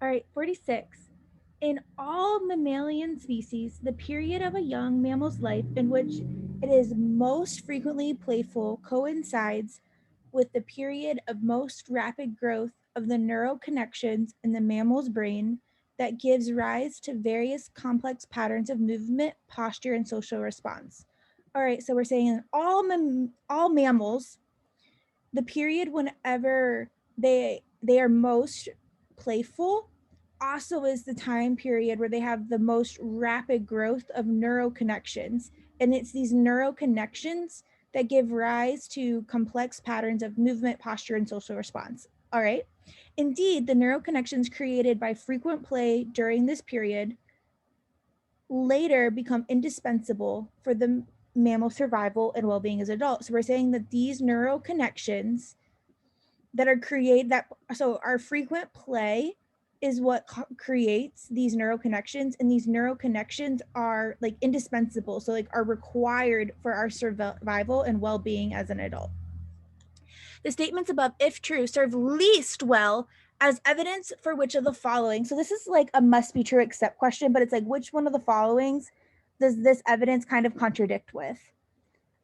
All right, 46. In all mammalian species, the period of a young mammal's life in which it is most frequently playful coincides with the period of most rapid growth of the neural connections in the mammal's brain that gives rise to various complex patterns of movement, posture, and social response. All right, so we're saying in all mammals, the period whenever they are most playful also is the time period where they have the most rapid growth of neural connections, and it's these neural connections that give rise to complex patterns of movement, posture, and social response. All right, indeed, the neural connections created by frequent play during this period later become indispensable for the mammal survival and well-being as adults. So we're saying that these neural connections that are created that so our frequent play is what creates these neural connections, and these neural connections are like indispensable, so like are required for our survival and well-being as an adult. The statements above, if true, serve least well as evidence for which of the following. So this is like a must be true except question, but it's like which one of the followings does this evidence kind of contradict with?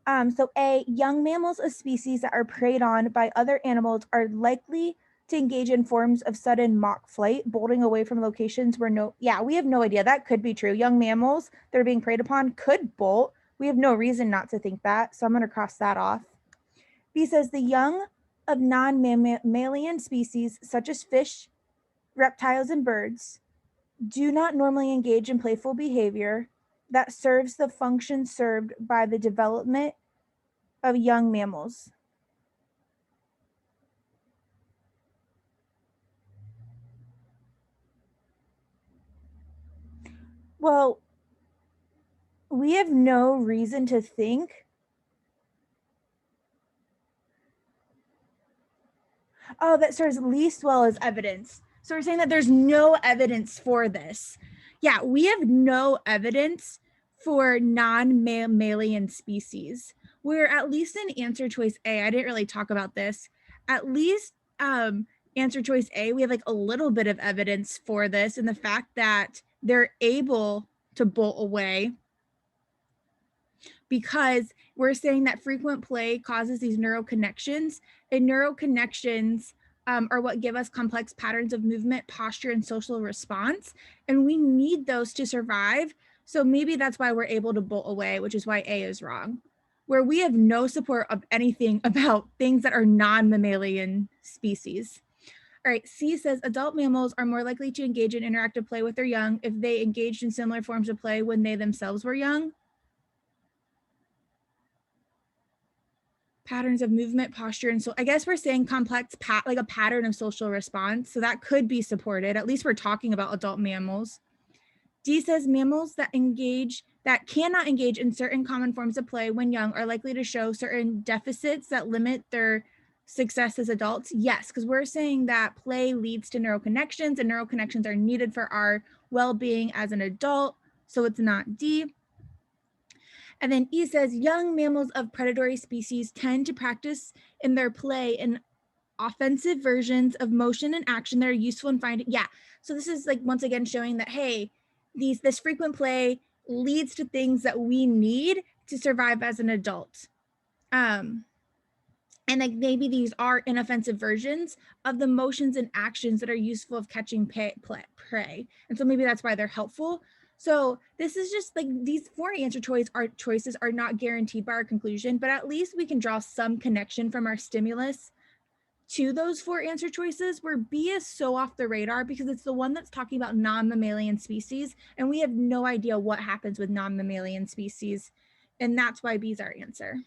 So A, young mammals of species that are preyed on by other animals are likely to engage in forms of sudden mock flight, bolting away from locations where we have no idea. That could be true. Young mammals that are being preyed upon could bolt. We have no reason not to think that, so I'm going to cross that off. B says the young of non-mammalian species, such as fish, reptiles, and birds, do not normally engage in playful behavior that serves the function served by the development of young mammals. Well, we have no reason to think. Oh, that serves least well as evidence. So we're saying that there's no evidence for this. Yeah, we have no evidence for non-mammalian species. We're at least in answer choice A. I didn't really talk about this. At least answer choice A, we have like a little bit of evidence for this, and the fact that they're able to bolt away because we're saying that frequent play causes these neural connections, and neural connections are what give us complex patterns of movement, posture, and social response. And we need those to survive. So maybe that's why we're able to bolt away, which is why A is wrong. Where we have no support of anything about things that are non-mammalian species. All right, C says adult mammals are more likely to engage in interactive play with their young if they engaged in similar forms of play when they themselves were young. Patterns of movement, posture, and so I guess we're saying complex like a pattern of social response. So that could be supported. At least we're talking about adult mammals. D says mammals that cannot engage in certain common forms of play when young are likely to show certain deficits that limit their success as adults. Yes, because we're saying that play leads to neural connections, and neural connections are needed for our well-being as an adult. So it's not D. And then E says young mammals of predatory species tend to practice in their play in offensive versions of motion and action that are useful in finding. Yeah. So this is like once again showing that, hey, this frequent play leads to things that we need to survive as an adult. And like maybe these are inoffensive versions of the motions and actions that are useful of catching prey. And so maybe that's why they're helpful. So this is just like these four answer choices are not guaranteed by our conclusion, but at least we can draw some connection from our stimulus to those four answer choices, where B is so off the radar because it's the one that's talking about non-mammalian species, and we have no idea what happens with non-mammalian species. And that's why B is our answer.